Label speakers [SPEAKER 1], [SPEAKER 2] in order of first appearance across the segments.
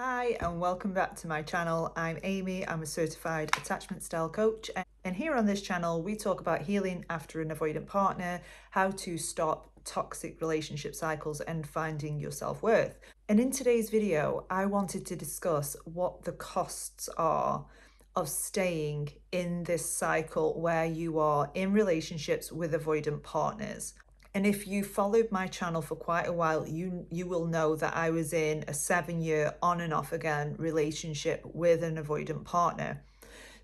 [SPEAKER 1] Hi and welcome back to my channel. I'm Amy, I'm a certified attachment style coach, and here on this channel we talk about healing after an avoidant partner, how to stop toxic relationship cycles and finding your self-worth. And in today's video I wanted to discuss what the costs are of staying in this cycle where you are in relationships with avoidant partners. And if you followed my channel for quite a while, you will know that I was in a 7-year on and off again relationship with an avoidant partner.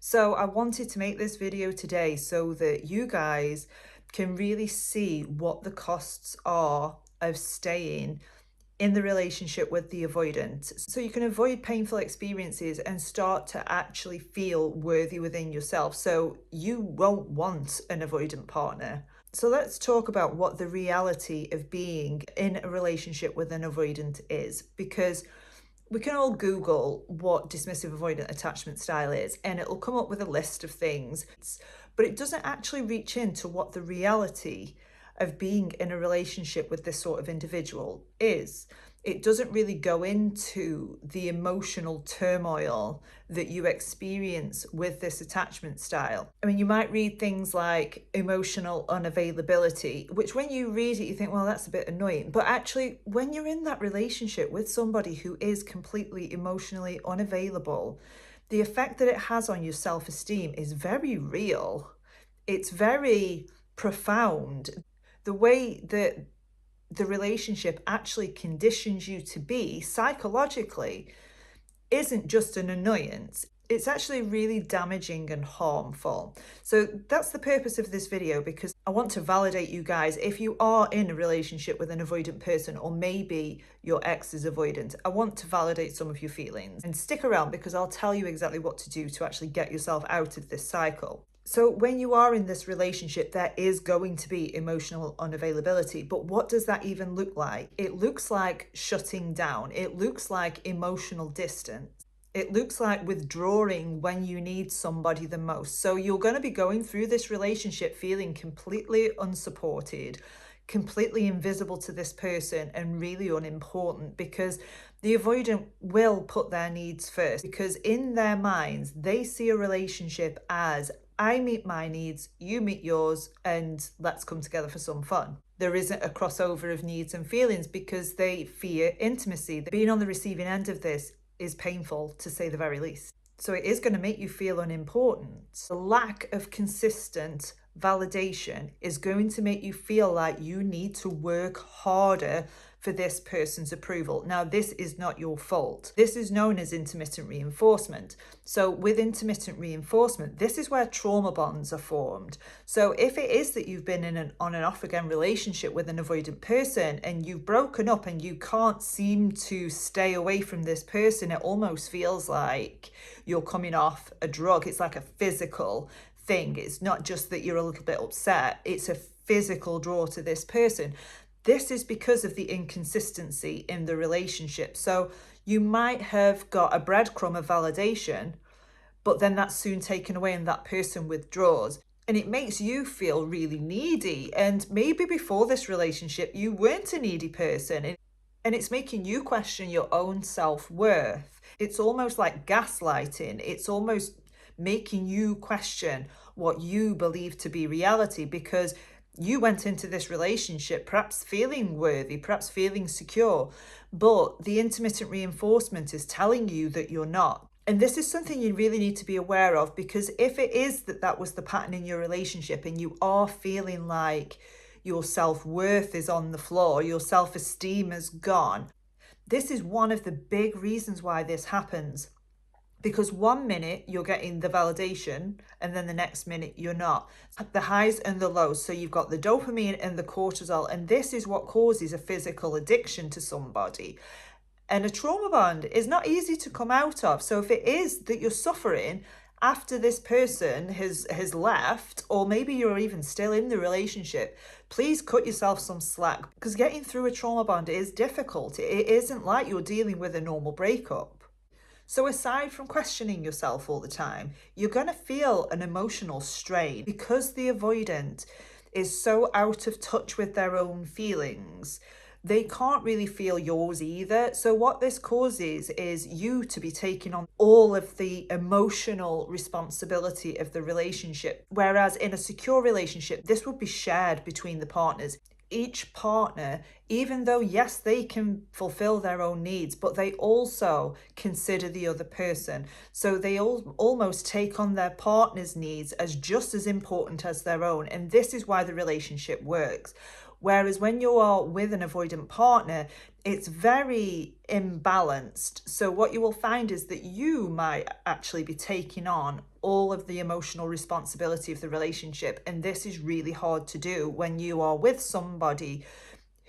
[SPEAKER 1] So I wanted to make this video today so that you guys can really see what the costs are of staying in the relationship with the avoidant, so you can avoid painful experiences and start to actually feel worthy within yourself, so you won't want an avoidant partner. So let's talk about what the reality of being in a relationship with an avoidant is, because we can all Google what dismissive avoidant attachment style is and it'll come up with a list of things, but it doesn't actually reach into what the reality of being in a relationship with this sort of individual is. It doesn't really go into the emotional turmoil that you experience with this attachment style. I mean, you might read things like emotional unavailability, which when you read it, you think, well, that's a bit annoying. But actually, when you're in that relationship with somebody who is completely emotionally unavailable, the effect that it has on your self-esteem is very real. It's very profound. The way that the relationship actually conditions you to be psychologically isn't just an annoyance. It's actually really damaging and harmful. So that's the purpose of this video, because I want to validate you guys. If you are in a relationship with an avoidant person, or maybe your ex is avoidant, I want to validate some of your feelings. And stick around because I'll tell you exactly what to do to actually get yourself out of this cycle. So when you are in this relationship, there is going to be emotional unavailability. But what does that even look like? It looks like shutting down. It looks like emotional distance. It looks like withdrawing when you need somebody the most. So you're going to be going through this relationship feeling completely unsupported, completely invisible to this person, and really unimportant, because the avoidant will put their needs first, because in their minds, they see a relationship as I meet my needs, you meet yours, and let's come together for some fun. There isn't a crossover of needs and feelings because they fear intimacy. Being on the receiving end of this is painful, to say the very least. So it is going to make you feel unimportant. The lack of consistent validation is going to make you feel like you need to work harder for this person's approval. Now, this is not your fault. This is known as intermittent reinforcement. So with intermittent reinforcement, this is where trauma bonds are formed. So if it is that you've been in an on and off again relationship with an avoidant person and you've broken up and you can't seem to stay away from this person, it almost feels like you're coming off a drug. It's like a physical thing. It's not just that you're a little bit upset, it's a physical draw to this person. This is because of the inconsistency in the relationship. So you might have got a breadcrumb of validation, but then that's soon taken away and that person withdraws. And it makes you feel really needy. And maybe before this relationship, you weren't a needy person. And it's making you question your own self-worth. It's almost like gaslighting. It's almost making you question what you believe to be reality, because you went into this relationship perhaps feeling worthy, perhaps feeling secure, but the intermittent reinforcement is telling you that you're not. And this is something you really need to be aware of, because if it is that that was the pattern in your relationship and you are feeling like your self-worth is on the floor, your self-esteem is gone, this is one of the big reasons why this happens. Because 1 minute you're getting the validation and then the next minute you're not. The highs and the lows. So you've got the dopamine and the cortisol, and this is what causes a physical addiction to somebody. And a trauma bond is not easy to come out of. So if it is that you're suffering after this person has left, or maybe you're even still in the relationship, please cut yourself some slack, because getting through a trauma bond is difficult. It isn't like you're dealing with a normal breakup. So aside from questioning yourself all the time, you're going to feel an emotional strain because the avoidant is so out of touch with their own feelings. they can't really feel yours either. So what this causes is you to be taking on all of the emotional responsibility of the relationship. Whereas in a secure relationship, this would be shared between the partners. Each partner, even though, yes, they can fulfill their own needs, but they also consider the other person. So they almost take on their partner's needs as just as important as their own. And this is why the relationship works. Whereas when you are with an avoidant partner, it's very imbalanced. So what you will find is that you might actually be taking on all of the emotional responsibility of the relationship. And this is really hard to do when you are with somebody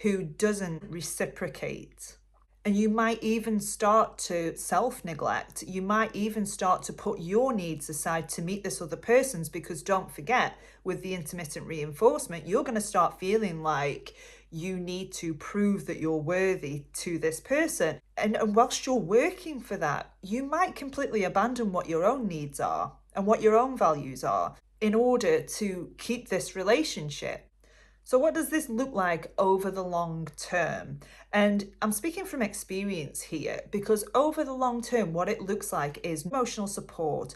[SPEAKER 1] who doesn't reciprocate. And you might even start to self-neglect. You might even start to put your needs aside to meet this other person's, because don't forget, with the intermittent reinforcement, you're going to start feeling like you need to prove that you're worthy to this person. And whilst you're working for that, you might completely abandon what your own needs are and what your own values are in order to keep this relationship. So what does this look like over the long term? And I'm speaking from experience here, because over the long term, what it looks like is emotional support,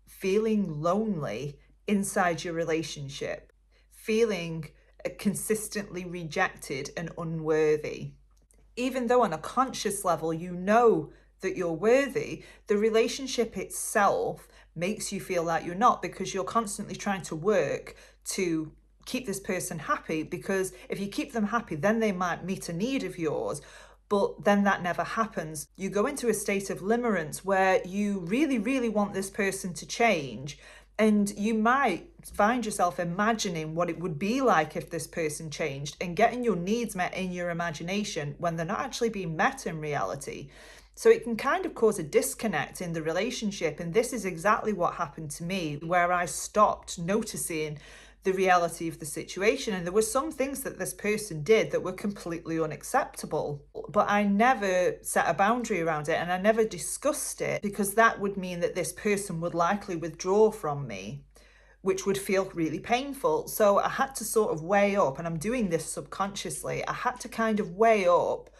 [SPEAKER 1] feeling lonely inside your relationship, feeling consistently rejected and unworthy. Even though on a conscious level you know that you're worthy, the relationship itself makes you feel like you're not, because you're constantly trying to work to keep this person happy, because if you keep them happy, then they might meet a need of yours. But then that never happens. You go into a state of limerence where you really, really want this person to change. And you might find yourself imagining what it would be like if this person changed and getting your needs met in your imagination when they're not actually being met in reality. So it can kind of cause a disconnect in the relationship. And this is exactly what happened to me, where I stopped noticing the reality of the situation. And there were some things that this person did that were completely unacceptable, but I never set a boundary around it and I never discussed it, because that would mean that this person would likely withdraw from me, which would feel really painful. So I had to sort of weigh up, and I'm doing this subconsciously, I had to kind of weigh up,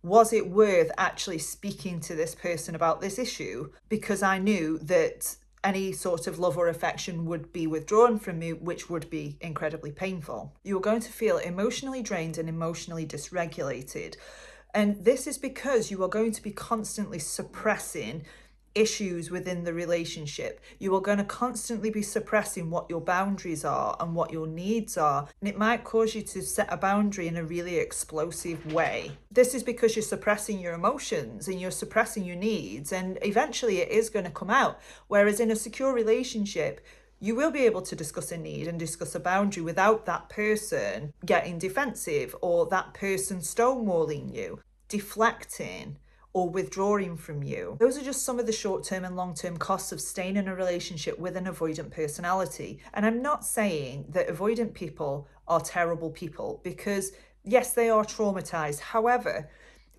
[SPEAKER 1] was it worth actually speaking to this person about this issue? Because I knew that any sort of love or affection would be withdrawn from me, which would be incredibly painful. You're going to feel emotionally drained and emotionally dysregulated. And this is because you are going to be constantly suppressing issues within the relationship. You are going to constantly be suppressing what your boundaries are and what your needs are. And it might cause you to set a boundary in a really explosive way. This is because you're suppressing your emotions and you're suppressing your needs, and eventually it is going to come out. Whereas in a secure relationship, you will be able to discuss a need and discuss a boundary without that person getting defensive or that person stonewalling you, deflecting, or withdrawing from you. Those are just some of the short-term and long-term costs of staying in a relationship with an avoidant personality. And I'm not saying that avoidant people are terrible people, because yes, they are traumatized. However,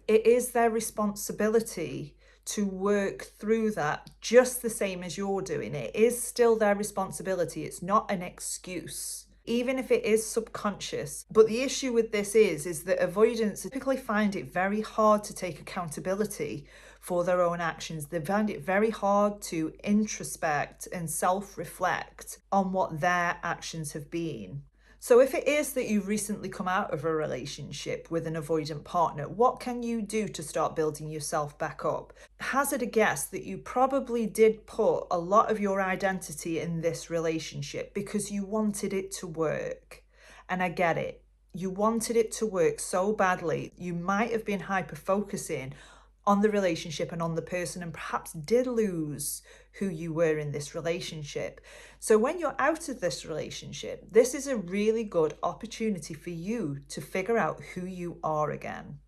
[SPEAKER 1] it is their responsibility to work through that just the same as you're doing. It is still their responsibility. It's not an excuse, even if it is subconscious. But the issue with this is that avoidants typically find it very hard to take accountability for their own actions. They find it very hard to introspect and self-reflect on what their actions have been. So if it is that you've recently come out of a relationship with an avoidant partner, what can you do to start building yourself back up? Hazard a guess that you probably did put a lot of your identity in this relationship because you wanted it to work. And I get it. You wanted it to work so badly. You might have been hyper-focusing on the relationship and on the person, and perhaps did lose who you were in this relationship. So when you're out of this relationship, this is a really good opportunity for you to figure out who you are again.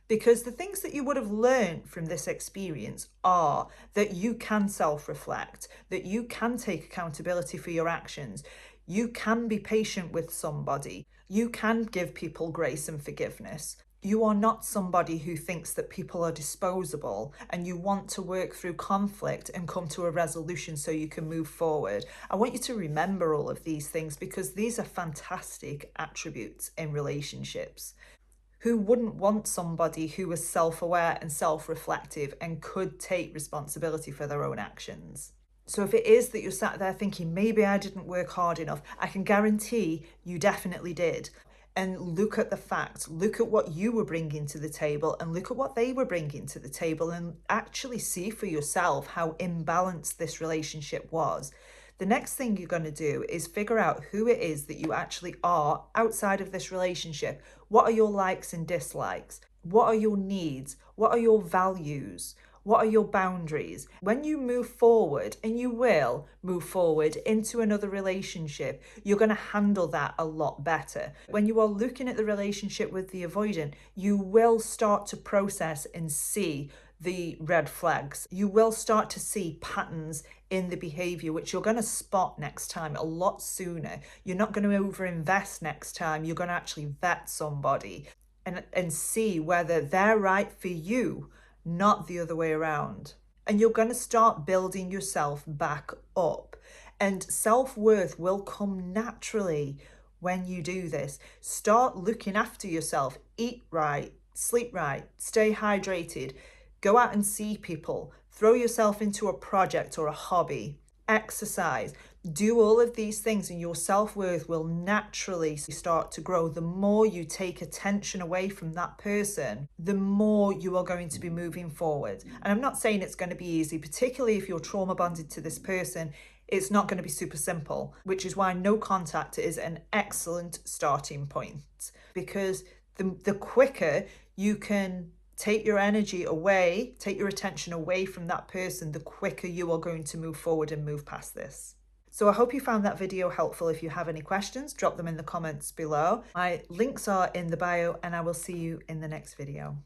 [SPEAKER 1] Because the things that you would have learned from this experience are that you can self-reflect, that you can take accountability for your actions, you can be patient with somebody, you can give people grace and forgiveness. You are not somebody who thinks that people are disposable, and you want to work through conflict and come to a resolution so you can move forward. I want you to remember all of these things, because these are fantastic attributes in relationships. Who wouldn't want somebody who was self-aware and self-reflective and could take responsibility for their own actions? So if it is that you're sat there thinking, maybe I didn't work hard enough, I can guarantee you definitely did. And look at the facts, look at what you were bringing to the table and look at what they were bringing to the table and actually see for yourself how imbalanced this relationship was. The next thing you're going to do is figure out who it is that you actually are outside of this relationship. What are your likes and dislikes? What are your needs? What are your values? What are your boundaries? When you move forward, and you will move forward into another relationship, you're going to handle that a lot better. When you are looking at the relationship with the avoidant, you will start to process and see the red flags. You will start to see patterns in the behavior, which you're going to spot next time a lot sooner. You're not going to overinvest next time. You're going to actually vet somebody and see whether they're right for you, not the other way around. And you're going to start building yourself back up. And self-worth will come naturally when you do this. Start looking after yourself. Eat right, sleep right, stay hydrated, go out and see people, throw yourself into a project or a hobby, exercise. Do all of these things and your self-worth will naturally start to grow. The more you take attention away from that person, the more you are going to be moving forward. And I'm not saying it's going to be easy, particularly if you're trauma bonded to this person. It's not going to be super simple, which is why no contact is an excellent starting point, because the quicker you can take your energy away, take your attention away from that person, the quicker you are going to move forward and move past this. So I hope you found that video helpful. If you have any questions, drop them in the comments below. My links are in the bio and I will see you in the next video.